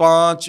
5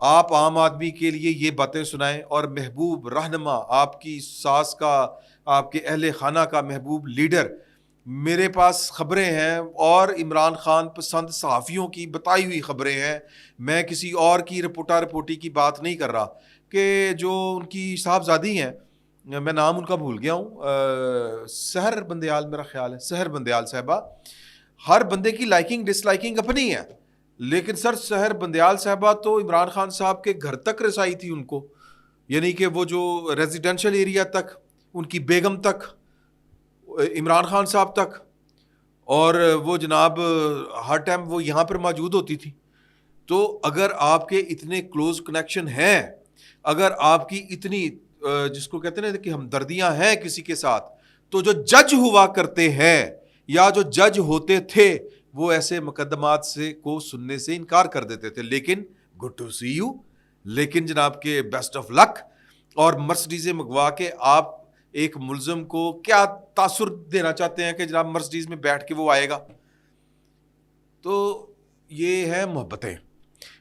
آپ عام آدمی کے لیے یہ باتیں سنائیں اور محبوب رہنما آپ کی ساس کا, آپ کے اہل خانہ کا محبوب لیڈر. میرے پاس خبریں ہیں اور عمران خان پسند صحافیوں کی بتائی ہوئی خبریں ہیں, میں کسی اور کی رپورٹی کی بات نہیں کر رہا, کہ جو ان کی صاحبزادی ہیں, میں نام ان کا بھول گیا ہوں, سحر بندیال میرا خیال ہے, سحر بندیال صاحبہ. ہر بندے کی لائکنگ ڈس لائکنگ اپنی ہے, لیکن سر سحر بندیال صاحبہ تو عمران خان صاحب کے گھر تک رسائی تھی ان کو, یعنی کہ وہ جو ریزیڈینشل ایریا تک, ان کی بیگم تک, عمران خان صاحب تک, اور وہ جناب ہر ٹائم وہ یہاں پر موجود ہوتی تھی. تو اگر آپ کے اتنے کلوز کنیکشن ہیں, اگر آپ کی اتنی جس کو کہتے ہیں کہ ہمدردیاں ہیں کسی کے ساتھ, تو جو جج ہوا کرتے ہیں یا جو جج ہوتے تھے وہ ایسے مقدمات سے کو سننے سے انکار کر دیتے تھے. لیکن گڈ ٹو سی یو, لیکن جناب کے بیسٹ آف لک, اور مرسڈیزیں منگوا کے آپ ایک ملزم کو کیا تاثر دینا چاہتے ہیں کہ جناب مرسڈیز میں بیٹھ کے وہ آئے گا. تو یہ ہے محبتیں.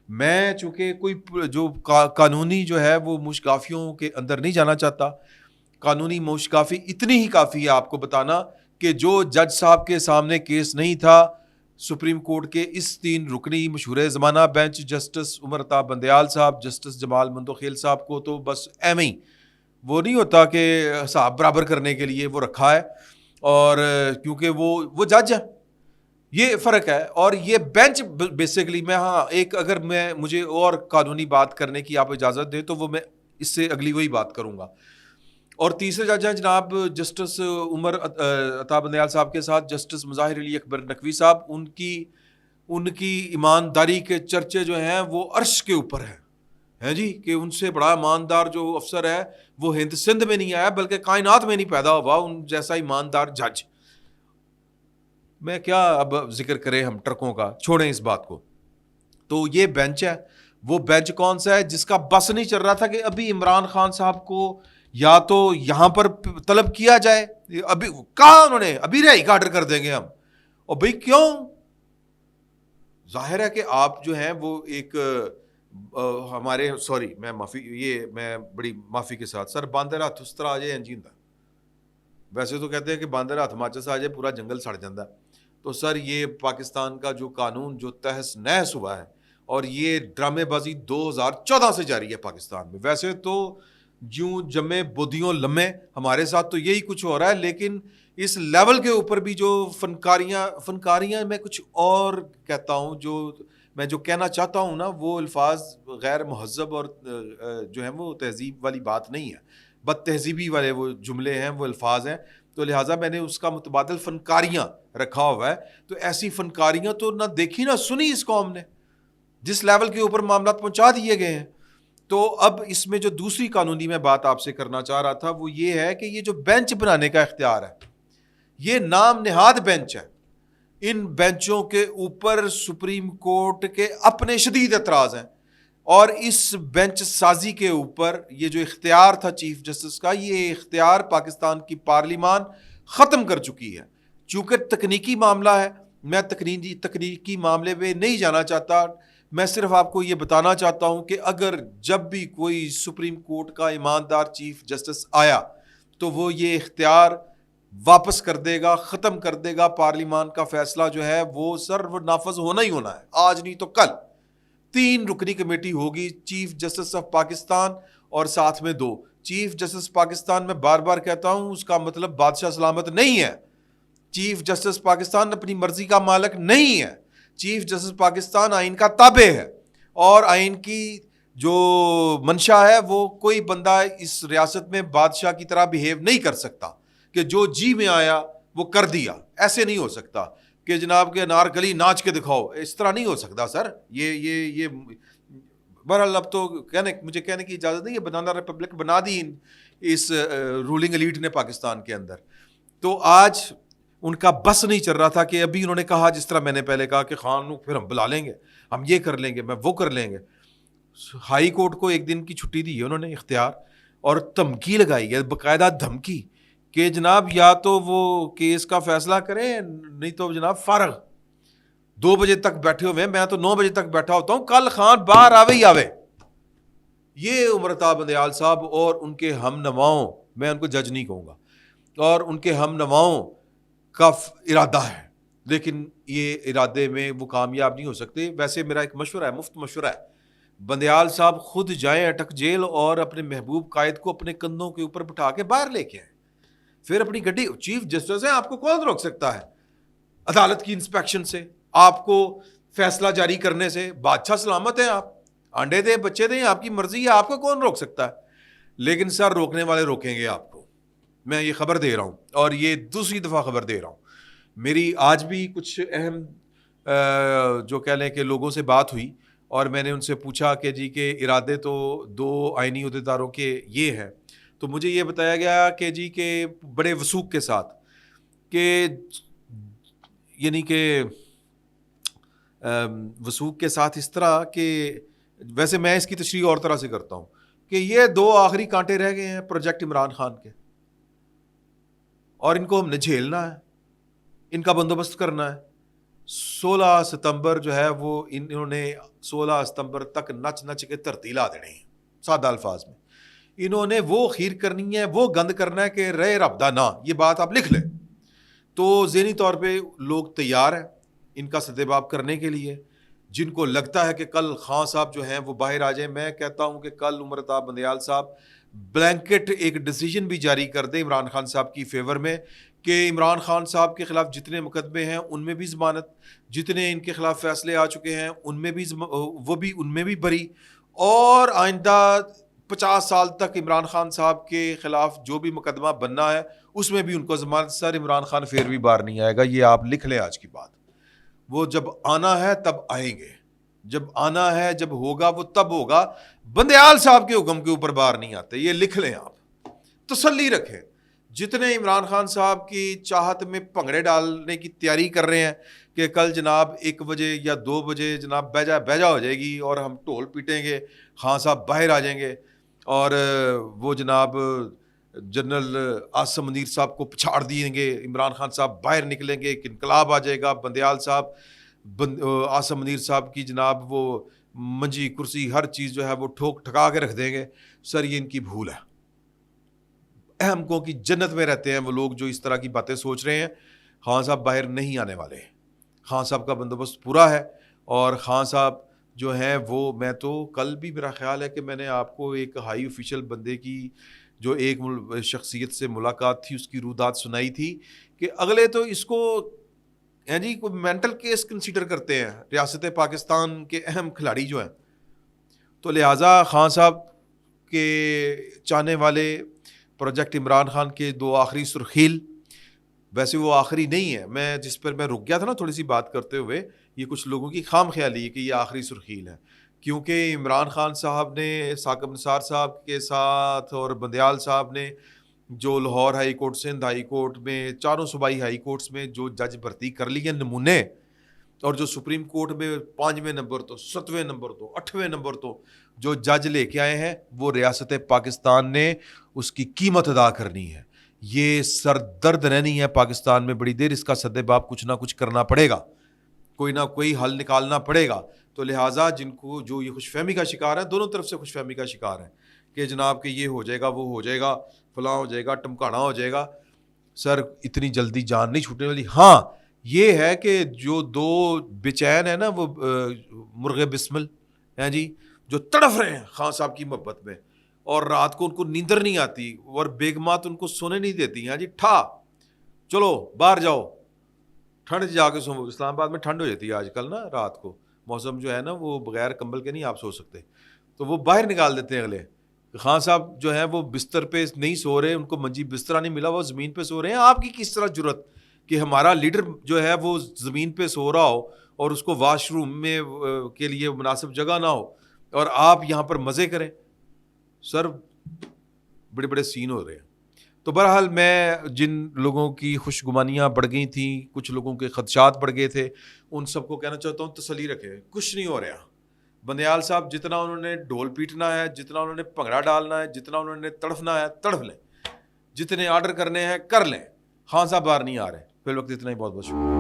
میں چونکہ کوئی جو قانونی جو ہے وہ مشکافیوں کے اندر نہیں جانا چاہتا. قانونی مشکافی اتنی ہی کافی ہے آپ کو بتانا کہ جو جج صاحب کے سامنے کیس نہیں تھا سپریم کورٹ کے اس 3 رکنی مشہور زمانہ بینچ, جسٹس عمر عطا بندیال صاحب, جسٹس جمال مندوخیل صاحب کو تو بس ایویں ہی وہ نہیں ہوتا کہ حساب برابر کرنے کے لیے وہ رکھا ہے, اور کیونکہ وہ جج ہے, یہ فرق ہے. اور یہ بینچ بیسیکلی میں ایک اگر مجھے اور قانونی بات کرنے کی آپ اجازت دیں تو وہ میں اس سے اگلی وہی بات کروں گا. اور تیسرے جج ہیں جناب جسٹس عمر عطا بندیال صاحب کے ساتھ جسٹس مظاہر علی اکبر نقوی صاحب. ان کی ایمانداری کے چرچے جو ہیں وہ عرش کے اوپر ہیں جی, کہ ان سے بڑا ایماندار جو افسر ہے وہ ہند سندھ میں نہیں آیا بلکہ کائنات میں نہیں پیدا ہوا ان جیسا ایماندار جج. میں کیا اب ذکر کریں ہم ٹرکوں کا, چھوڑیں اس بات کو. تو یہ بینچ ہے. وہ بینچ کون سا ہے جس کا بس نہیں چل رہا تھا کہ ابھی عمران خان صاحب کو یا تو یہاں پر طلب کیا جائے, ابھی کہا انہوں نے ابھی رہائی کا آرڈر کر دیں گے ہم. اور بھائی کیوں؟ ظاہر ہے کہ آپ جو ہیں وہ ایک ہمارے سوری میں بڑی معافی کے ساتھ سر باندر ہاتھ اس طرح آ جائے انجی ہوں. ویسے تو کہتے ہیں کہ باندر ہاتھ ماچس آ جائے پورا جنگل سڑ جاتا ہے. تو سر یہ پاکستان کا جو قانون جو تہس نہس ہوا ہے, اور یہ ڈرامے بازی 2014 سے جاری ہے پاکستان میں. ویسے تو جوں جمے بدیوں لمے ہمارے ساتھ تو یہی کچھ ہو رہا ہے, لیکن اس لیول کے اوپر بھی جو فنکاریاں میں کچھ اور کہتا ہوں, میں جو کہنا چاہتا ہوں نا وہ الفاظ غیر مہذب اور جو ہیں وہ تہذیب والی بات نہیں ہے, بد تہذیبی والے وہ جملے ہیں, وہ الفاظ ہیں. تو لہٰذا میں نے اس کا متبادل فنکاریاں رکھا ہوا ہے. تو ایسی فنکاریاں تو نہ دیکھی نہ سنی اس قوم نے, جس لیول کے اوپر معاملات پہنچا دیے گئے ہیں. تو اب اس میں جو دوسری قانونی میں بات آپ سے کرنا چاہ رہا تھا وہ یہ ہے کہ یہ جو بینچ بنانے کا اختیار ہے یہ نام نہاد بینچ ہے. ان بینچوں کے اوپر سپریم کورٹ کے اپنے شدید اعتراض ہیں, اور اس بینچ سازی کے اوپر یہ جو اختیار تھا چیف جسٹس کا, یہ اختیار پاکستان کی پارلیمان ختم کر چکی ہے. چونکہ تکنیکی معاملہ ہے, میں تکنیکی معاملے میں نہیں جانا چاہتا. میں صرف آپ کو یہ بتانا چاہتا ہوں کہ اگر جب بھی کوئی سپریم کورٹ کا ایماندار چیف جسٹس آیا تو وہ یہ اختیار واپس کر دے گا, ختم کر دے گا. پارلیمان کا فیصلہ جو ہے وہ سر وہ نافذ ہونا ہی ہونا ہے, آج نہیں تو کل. 3 رکنی کمیٹی ہوگی, چیف جسٹس آف پاکستان اور ساتھ میں 2 چیف جسٹس پاکستان. میں بار بار کہتا ہوں اس کا مطلب بادشاہ سلامت نہیں ہے. چیف جسٹس پاکستان اپنی مرضی کا مالک نہیں ہے. چیف جسٹس پاکستان آئین کا تابع ہے, اور آئین کی جو منشا ہے وہ کوئی بندہ اس ریاست میں بادشاہ کی طرح بیہیو نہیں کر سکتا کہ جو جی میں آیا وہ کر دیا. ایسے نہیں ہو سکتا کہ جناب کے انارکلی ناچ کے دکھاؤ, اس طرح نہیں ہو سکتا سر. یہ بہرحال اب تو مجھے کہنے کی اجازت نہیں, یہ بنانا ریپبلک بنا دی اس رولنگ ایلیٹ نے پاکستان کے اندر. تو آج ان کا بس نہیں چل رہا تھا کہ ابھی انہوں نے کہا جس طرح میں نے پہلے کہا کہ خان پھر ہم بلا لیں گے, ہم یہ کر لیں گے, میں وہ کر لیں گے. ہائی کورٹ کو 1 دن کی چھٹی دی ہے انہوں نے اختیار, اور دھمکی لگائی ہے, باقاعدہ دھمکی کہ جناب یا تو وہ کیس کا فیصلہ کریں نہیں تو جناب فارغ. 2 بجے تک بیٹھے ہوئے ہیں, میں تو 9 بجے تک بیٹھا ہوتا ہوں. کل خان باہر آوے ہی آوے, یہ عمرتا بندیال صاحب اور ان کے ہم نواؤں، میں ان کو جج نہیں کہوں گا، اور ان کے ہم نواؤں کا ارادہ ہے، لیکن یہ ارادے میں وہ کامیاب نہیں ہو سکتے۔ ویسے میرا ایک مشورہ ہے، مفت مشورہ ہے، بندیال صاحب خود جائیں اٹک جیل اور اپنے محبوب قائد کو اپنے کندھوں کے اوپر بٹھا کے باہر لے کے آئیں، پھر اپنی گڈی، چیف جسٹس ہے، آپ کو کون روک سکتا ہے عدالت کی انسپیکشن سے، آپ کو فیصلہ جاری کرنے سے؟ بادشاہ سلامت ہے، آپ انڈے دیں بچے دیں، آپ کی مرضی ہے، آپ کو کون روک سکتا ہے؟ لیکن سر روکنے والے روکیں گے آپ کو، میں یہ خبر دے رہا ہوں، اور یہ دوسری دفعہ خبر دے رہا ہوں۔ میری آج بھی کچھ اہم جو کہہ لیں کہ لوگوں سے بات ہوئی، اور میں نے ان سے پوچھا کہ جی کہ ارادے تو دو آئینی عہدیداروں کے یہ ہیں، تو مجھے یہ بتایا گیا کہ جی کہ بڑے وثوق کے ساتھ، کہ یعنی کہ وثوق کے ساتھ اس طرح کہ، ویسے میں اس کی تشریح اور طرح سے کرتا ہوں کہ یہ دو آخری کانٹے رہ گئے ہیں پروجیکٹ عمران خان کے، اور ان کو ہم نے جھیلنا ہے، ان کا بندوبست کرنا ہے۔ 16 ستمبر جو ہے وہ انہوں نے 16 ستمبر تک نچ نچ کے دھرتی لا دینی ہے، سادہ الفاظ میں انہوں نے وہ خیر کرنی ہے، وہ گند کرنا ہے کہ رے ربدہ نہ، یہ بات آپ لکھ لیں۔ تو ذہنی طور پہ لوگ تیار ہیں ان کا سدباب کرنے کے لیے، جن کو لگتا ہے کہ کل خان صاحب جو ہیں وہ باہر آ جائیں۔ میں کہتا ہوں کہ کل عمرتا بندیال صاحب بلینکٹ ایک ڈیسیجن بھی جاری کر دیں عمران خان صاحب کی فیور میں، کہ عمران خان صاحب کے خلاف جتنے مقدمے ہیں ان میں بھی ضمانت، جتنے ان کے خلاف فیصلے آ چکے ہیں ان میں بھی وہ بھی ان میں بھی بری، اور آئندہ 50 سال تک عمران خان صاحب کے خلاف جو بھی مقدمہ بننا ہے اس میں بھی ان کو ضمانت۔ سر عمران خان پھر بھی باہر نہیں آئے گا، یہ آپ لکھ لیں آج کی بات۔ وہ جب آنا ہے تب آئیں گے، جب آنا ہے جب ہوگا وہ تب ہوگا، بندیال صاحب کے حکم کے اوپر باہر نہیں آتے، یہ لکھ لیں آپ، تسلی رکھیں۔ جتنے عمران خان صاحب کی چاہت میں بھنگڑے ڈالنے کی تیاری کر رہے ہیں کہ کل جناب 1 بجے یا 2 بجے جناب بیجا ہو جائے گی اور ہم ڈھول پیٹیں گے، خان صاحب باہر آ جائیں گے، اور وہ جناب جنرل عاصم منیر صاحب کو پچھاڑ دیں گے، عمران خان صاحب باہر نکلیں گے، ایک انقلاب آ جائے گا، بندیال صاحب عاصم منیر صاحب کی جناب وہ منجی کرسی ہر چیز جو ہے وہ ٹھوک ٹھکا کے رکھ دیں گے۔ سر یہ ان کی بھول ہے، اہم کو کی جنت میں رہتے ہیں وہ لوگ جو اس طرح کی باتیں سوچ رہے ہیں۔ خان صاحب باہر نہیں آنے والے، خان صاحب کا بندوبست پورا ہے، اور خان صاحب جو ہیں وہ، میں تو کل بھی میرا خیال ہے کہ میں نے آپ کو ایک ہائی آفیشل بندے کی جو ایک شخصیت سے ملاقات تھی اس کی رودات سنائی تھی کہ اگلے تو اس کو جی کوئی مینٹل کیس کنسیڈر کرتے ہیں ریاست پاکستان کے اہم کھلاڑی جو ہیں۔ تو لہٰذا خان صاحب کے چاہنے والے پروجیکٹ عمران خان کے 2 آخری سرخیل، ویسے وہ آخری نہیں ہے، میں جس پر میں رک گیا تھا نا تھوڑی سی بات کرتے ہوئے، یہ کچھ لوگوں کی خام خیالی ہے کہ یہ آخری سرخیل ہے، کیونکہ عمران خان صاحب نے ثاقب نثار صاحب کے ساتھ اور بندیال صاحب نے جو Lahore high court, Sindh high court میں، چاروں صوبائی ہائی کورٹس میں جو جج بھرتی کر لیے نمونے، اور جو سپریم کورٹ میں 5ویں نمبر تو 7ویں نمبر تو 8ویں نمبر تو جو جج لے کے آئے ہیں، وہ ریاست پاکستان نے اس کی قیمت ادا کرنی ہے۔ یہ سر درد رہنی ہے پاکستان میں بڑی دیر، اس کا سدباب کچھ نہ کچھ کرنا پڑے گا، کوئی نہ کوئی حل نکالنا پڑے گا۔ تو لہٰذا جن کو جو یہ خوش فہمی کا شکار ہے، دونوں طرف سے خوش فہمی کا شکار ہیں کہ جناب کہ یہ ہو جائے گا، وہ ہو جائے گا، فلاں ہو جائے گا، ٹمکانا ہو جائے گا، سر اتنی جلدی جان نہیں چھوٹنے والی۔ ہاں یہ ہے کہ جو 2 بے چین ہیں نا، وہ مرغ بسمل ہیں جی، جو تڑف رہے ہیں خان صاحب کی محبت میں، اور رات کو ان کو نیندر نہیں آتی اور بیگمات ان کو سونے نہیں دیتی ہیں جی، ٹھا چلو باہر جاؤ، ٹھنڈ جا کے سو۔ اسلام آباد میں ٹھنڈ ہو جاتی ہے آج کل نا، رات کو موسم جو ہے نا وہ بغیر کمبل کے نہیں آپ سو سکتے، تو وہ باہر نکال دیتے ہیں اگلے۔ خان صاحب جو ہیں وہ بستر پہ نہیں سو رہے، ان کو منجی بسترا نہیں ملا، وہ زمین پہ سو رہے ہیں۔ آپ کی کس طرح جرت کہ ہمارا لیڈر جو ہے وہ زمین پہ سو رہا ہو اور اس کو واش روم میں کے لیے مناسب جگہ نہ ہو، اور آپ یہاں پر مزے کریں؟ سر بڑے بڑے سین ہو رہے ہیں۔ تو بہرحال میں جن لوگوں کی خوش گمانیاں بڑھ گئی تھیں، کچھ لوگوں کے خدشات بڑھ گئے تھے، ان سب کو کہنا چاہتا ہوں تسلی رکھیں، کچھ نہیں ہو رہا۔ بندیال صاحب جتنا انہوں نے ڈھول پیٹنا ہے، جتنا انہوں نے بھنگڑا ڈالنا ہے، جتنا انہوں نے تڑفنا ہے تڑف لیں، جتنے آرڈر کرنے ہیں کر لیں، خان صاحب باہر نہیں آ رہے۔ فی الوقت اتنا ہی، بہت بہت شکریہ۔